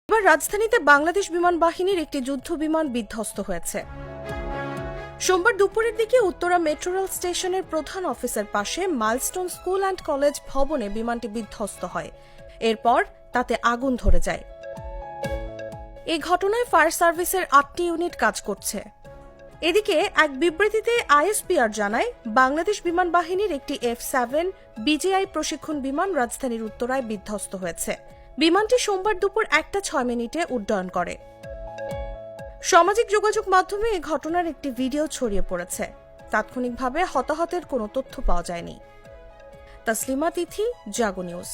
এবার রাজধানীতে বাংলাদেশ বিমান বাহিনীর একটি যুদ্ধ বিমান বিধ্বস্ত হয়েছে। সোমবার দুপুরের দিকে উত্তরা মেট্রো রেল স্টেশনের প্রধান অফিসের পাশে মাইলস্টোন স্কুল অ্যান্ড কলেজ ভবনে বিমানটি বিধ্বস্ত হয়। এরপর তাতে আগুন ধরে যায়। এই ঘটনায় ফায়ার সার্ভিসের ৮টি ইউনিট কাজ করছে। এদিকে এক বিবৃতিতে আইএসপিআর জানায়, বাংলাদেশ বিমান বাহিনীর একটি F-7 বিজিআই প্রশিক্ষণ বিমান রাজধানীর উত্তরায় বিধ্বস্ত হয়েছে। বিমানটি সোমবার দুপুর 1:06 উড্ডয়ন করে। সামাজিক যোগাযোগ মাধ্যমে এই ঘটনার একটি ভিডিও ছড়িয়ে পড়েছে। তাৎক্ষণিকভাবে হতাহতের কোনো তথ্য পাওয়া যায়নি। তাসলিমা তিথি, জাগো নিউজ।